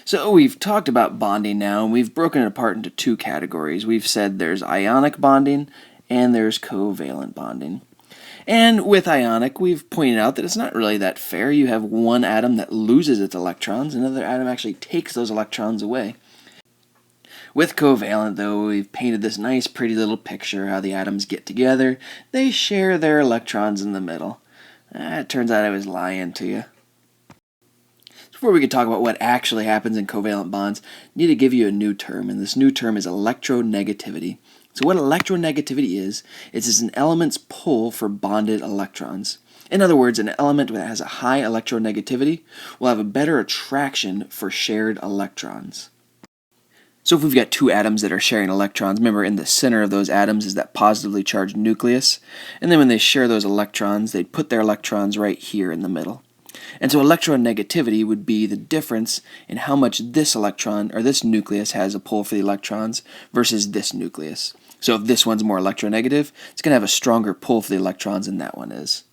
So we've talked about bonding now, and we've broken it apart into two categories. We've said there's ionic bonding and there's covalent bonding. And with ionic, we've pointed out that it's not really that fair. You have one atom that loses its electrons, another atom actually takes those electrons away. With covalent, though, we've painted this nice, pretty little picture how the atoms get together. They share their electrons in the middle. It turns out I was lying to you. Before we can talk about what actually happens in covalent bonds, I need to give you a new term, and this new term is electronegativity. So what electronegativity is it's an element's pull for bonded electrons. In other words, an element that has a high electronegativity will have a better attraction for shared electrons. So if we've got two atoms that are sharing electrons, remember in the center of those atoms is that positively charged nucleus, and then when they share those electrons, they put their electrons right here in the middle. And so electronegativity would be the difference in how much this electron, or this nucleus, has a pull for the electrons versus this nucleus. So if this one's more electronegative, it's going to have a stronger pull for the electrons than that one is.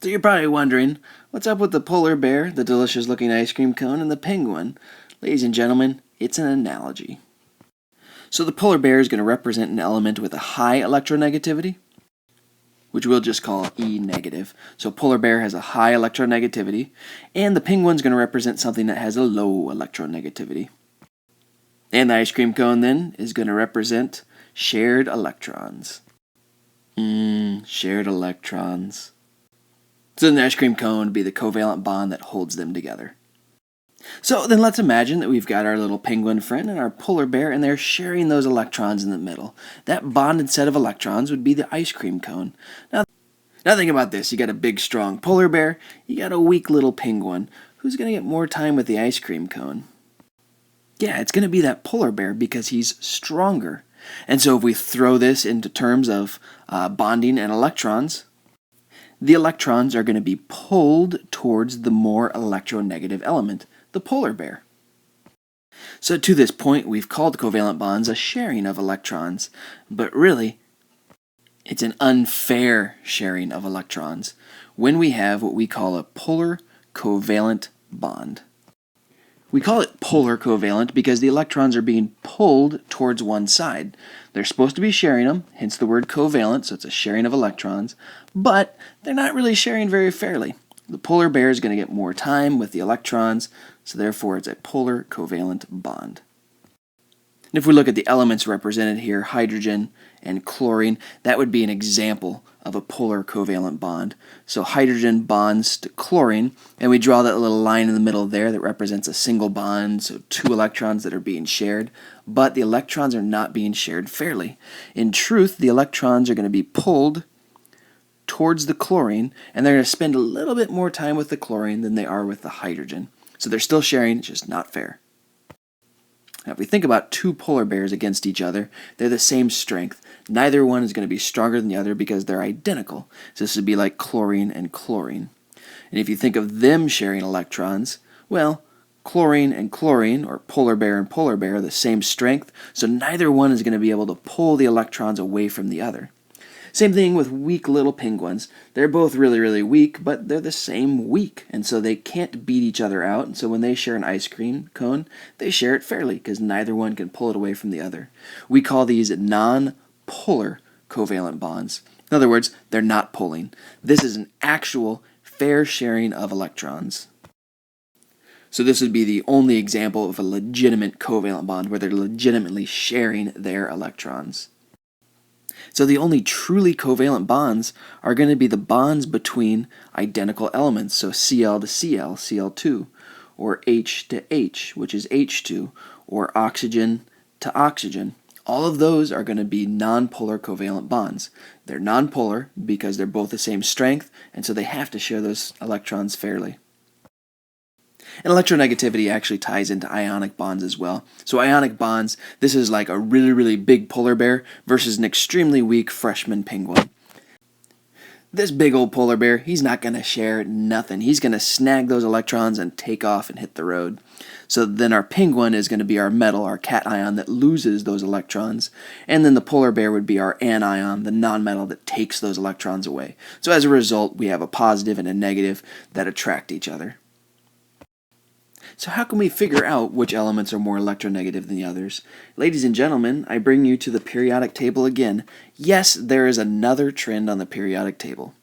So you're probably wondering, what's up with the polar bear, the delicious looking ice cream cone, and the penguin? Ladies and gentlemen, it's an analogy. So the polar bear is going to represent an element with a high electronegativity, which we'll just call E negative. So polar bear has a high electronegativity, and the penguin's going to represent something that has a low electronegativity. And the ice cream cone then is going to represent shared electrons. Shared electrons. So then the ice cream cone would be the covalent bond that holds them together. So then let's imagine that we've got our little penguin friend and our polar bear, and they're sharing those electrons in the middle. That bonded set of electrons would be the ice cream cone. Now think about this. You got a big, strong polar bear. You got a weak little penguin. Who's going to get more time with the ice cream cone? Yeah, it's going to be that polar bear because he's stronger. And so if we throw this into terms of bonding and electrons, the electrons are going to be pulled towards the more electronegative element, the polar bear. So to this point, we've called covalent bonds a sharing of electrons, but really, it's an unfair sharing of electrons when we have what we call a polar covalent bond. We call it polar covalent because the electrons are being pulled towards one side. They're supposed to be sharing them, hence the word covalent, so it's a sharing of electrons, but they're not really sharing very fairly. The polar bear is going to get more time with the electrons, so therefore it's a polar covalent bond. And if we look at the elements represented here, hydrogen and chlorine, that would be an example of a polar covalent bond. So hydrogen bonds to chlorine, and we draw that little line in the middle there that represents a single bond, so two electrons that are being shared, but the electrons are not being shared fairly. In truth, the electrons are going to be pulled towards the chlorine, and they're going to spend a little bit more time with the chlorine than they are with the hydrogen. So they're still sharing, it's just not fair. Now, if we think about two polar bears against each other, they're the same strength. Neither one is going to be stronger than the other because they're identical. So this would be like chlorine and chlorine. And if you think of them sharing electrons, well, chlorine and chlorine, or polar bear and polar bear, are the same strength, so neither one is going to be able to pull the electrons away from the other. Same thing with weak little penguins. They're both really, really weak, but they're the same weak, and so they can't beat each other out, and so when they share an ice cream cone, they share it fairly, because neither one can pull it away from the other. We call these non-polar covalent bonds. In other words, they're not pulling. This is an actual fair sharing of electrons. So this would be the only example of a legitimate covalent bond where they're legitimately sharing their electrons. So the only truly covalent bonds are going to be the bonds between identical elements, so Cl to Cl, Cl2, or H to H, which is H2, or oxygen to oxygen. All of those are going to be nonpolar covalent bonds. They're nonpolar because they're both the same strength, and so they have to share those electrons fairly. And electronegativity actually ties into ionic bonds as well. So ionic bonds, this is like a really, really big polar bear versus an extremely weak freshman penguin. This big old polar bear, he's not going to share nothing. He's going to snag those electrons and take off and hit the road. So then our penguin is going to be our metal, our cation that loses those electrons. And then the polar bear would be our anion, the nonmetal that takes those electrons away. So as a result, we have a positive and a negative that attract each other. So how can we figure out which elements are more electronegative than the others? Ladies and gentlemen, I bring you to the periodic table again. Yes, there is another trend on the periodic table.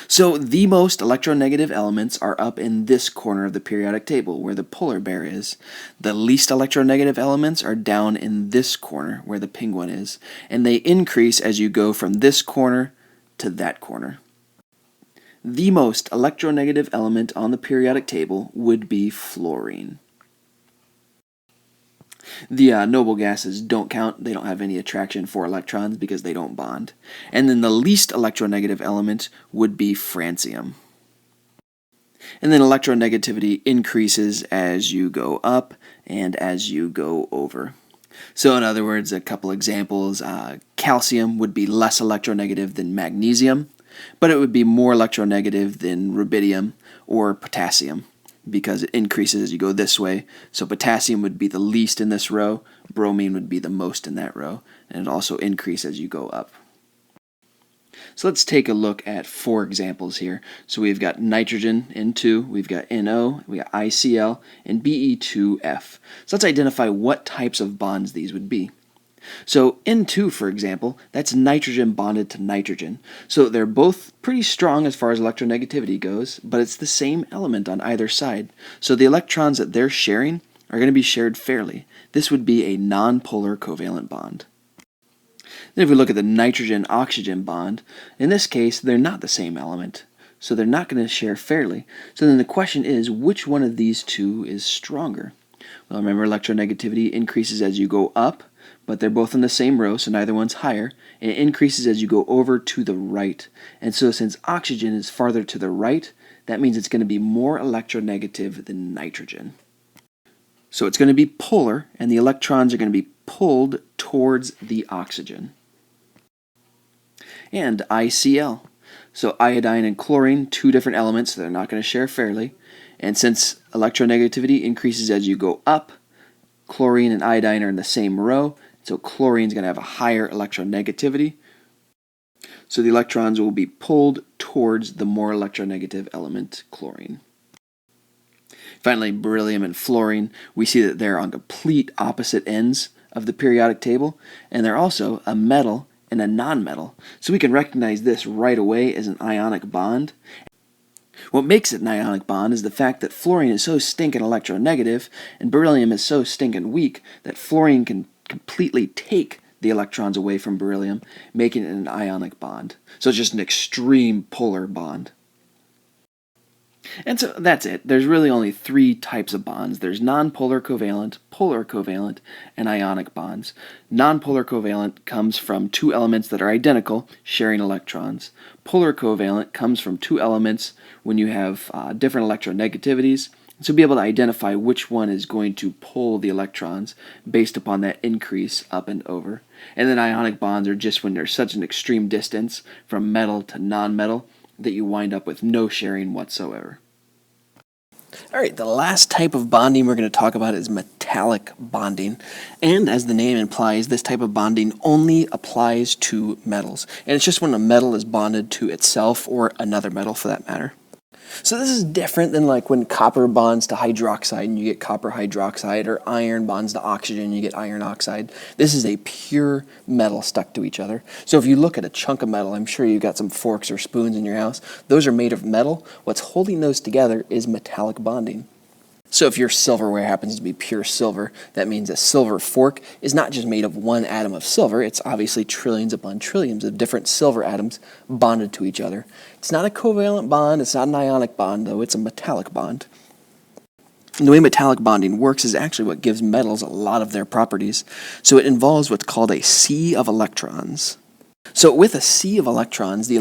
So the most electronegative elements are up in this corner of the periodic table where the polar bear is. The least electronegative elements are down in this corner where the penguin is, and they increase as you go from this corner to that corner. The most electronegative element on the periodic table would be fluorine. The noble gases don't count. They don't have any attraction for electrons because they don't bond. And then the least electronegative element would be francium. And then electronegativity increases as you go up and as you go over. So in other words, a couple examples, calcium would be less electronegative than magnesium, but it would be more electronegative than rubidium or potassium, because it increases as you go this way. So potassium would be the least in this row, bromine would be the most in that row, and it also increases as you go up. So let's take a look at 4 examples here. So we've got nitrogen, N2, we've got NO, we got ICl, and Be2F. So let's identify what types of bonds these would be. So N2, for example, that's nitrogen bonded to nitrogen. So they're both pretty strong as far as electronegativity goes, but it's the same element on either side. So the electrons that they're sharing are going to be shared fairly. This would be a nonpolar covalent bond. Then if we look at the nitrogen-oxygen bond, in this case, they're not the same element. So they're not going to share fairly. So then the question is, which one of these two is stronger? Well, remember, electronegativity increases as you go up, but they're both in the same row, so neither one's higher, and it increases as you go over to the right. And so since oxygen is farther to the right, that means it's going to be more electronegative than nitrogen. So it's going to be polar, and the electrons are going to be pulled towards the oxygen. And ICl. So iodine and chlorine, 2 different elements, so they're not going to share fairly. And since electronegativity increases as you go up, chlorine and iodine are in the same row, so chlorine is going to have a higher electronegativity. So the electrons will be pulled towards the more electronegative element, chlorine. Finally, beryllium and fluorine, we see that they're on complete opposite ends of the periodic table, and they're also a metal and a nonmetal. So we can recognize this right away as an ionic bond. What makes it an ionic bond is the fact that fluorine is so stinking electronegative and beryllium is so stinking weak that fluorine can completely take the electrons away from beryllium, making it an ionic bond. So it's just an extreme polar bond. And so that's it. There's really only 3 types of bonds. There's nonpolar covalent, polar covalent, and ionic bonds. Nonpolar covalent comes from 2 elements that are identical, sharing electrons. Polar covalent comes from 2 elements when you have different electronegativities. So be able to identify which one is going to pull the electrons based upon that increase up and over. And then ionic bonds are just when there's such an extreme distance from metal to nonmetal that you wind up with no sharing whatsoever. Alright, the last type of bonding we're going to talk about is metallic bonding. And as the name implies, this type of bonding only applies to metals. And it's just when a metal is bonded to itself or another metal for that matter. So this is different than like when copper bonds to hydroxide and you get copper hydroxide, or iron bonds to oxygen and you get iron oxide. This is a pure metal stuck to each other. So if you look at a chunk of metal, I'm sure you've got some forks or spoons in your house. Those are made of metal. What's holding those together is metallic bonding. So if your silverware happens to be pure silver, that means a silver fork is not just made of one atom of silver, it's obviously trillions upon trillions of different silver atoms bonded to each other. It's not a covalent bond, it's not an ionic bond, though, it's a metallic bond. And the way metallic bonding works is actually what gives metals a lot of their properties. So it involves what's called a sea of electrons. So with a sea of electrons, the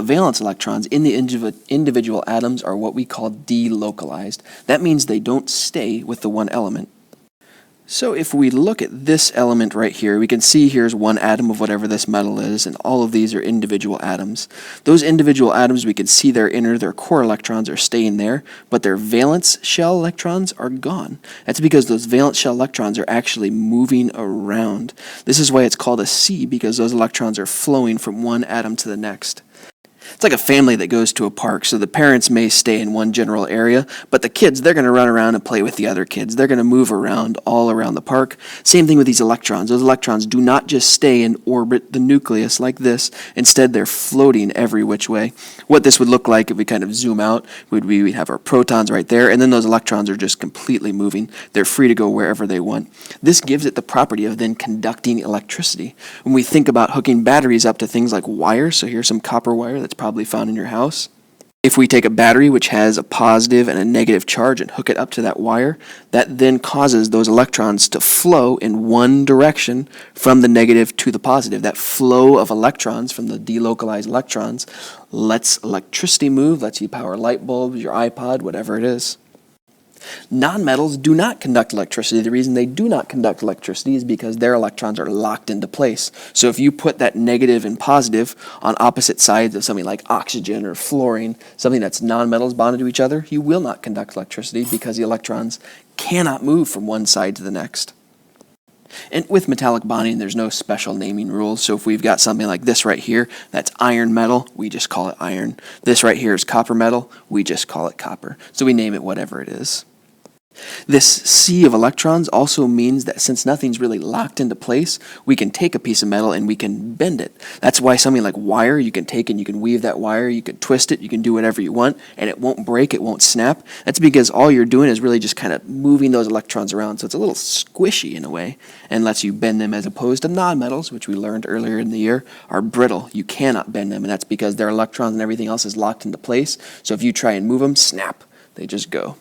valence electrons in the individual atoms are what we call delocalized. That means they don't stay with the one element. So if we look at this element right here, we can see here's one atom of whatever this metal is, and all of these are individual atoms. Those individual atoms, we can see their core electrons are staying there, but their valence shell electrons are gone. That's because those valence shell electrons are actually moving around. This is why it's called a sea, because those electrons are flowing from one atom to the next. It's like a family that goes to a park, so the parents may stay in one general area, but the kids, they're going to run around and play with the other kids. They're going to move around all around the park. Same thing with these electrons. Those electrons do not just stay and orbit the nucleus like this. Instead, they're floating every which way. What this would look like if we kind of zoom out would be we'd have our protons right there, and then those electrons are just completely moving. They're free to go wherever they want. This gives it the property of then conducting electricity. When we think about hooking batteries up to things like wires, so here's some copper wire that's probably found in your house. If we take a battery which has a positive and a negative charge and hook it up to that wire, that then causes those electrons to flow in one direction from the negative to the positive. That flow of electrons from the delocalized electrons lets electricity move, lets you power light bulbs, your iPod, whatever it is. Nonmetals do not conduct electricity. The reason they do not conduct electricity is because their electrons are locked into place. So if you put that negative and positive on opposite sides of something like oxygen or fluorine, something that's nonmetals bonded to each other, you will not conduct electricity because the electrons cannot move from one side to the next. And with metallic bonding, there's no special naming rules. So if we've got something like this right here, that's iron metal, we just call it iron. This right here is copper metal, we just call it copper. So we name it whatever it is. This sea of electrons also means that since nothing's really locked into place, we can take a piece of metal and we can bend it. That's why something like wire, you can take and you can weave that wire, you can twist it, you can do whatever you want, and it won't break, it won't snap. That's because all you're doing is really just kind of moving those electrons around. So it's a little squishy in a way and lets you bend them, as opposed to nonmetals, which we learned earlier in the year, are brittle. You cannot bend them, and that's because their electrons and everything else is locked into place. So if you try and move them, snap, they just go.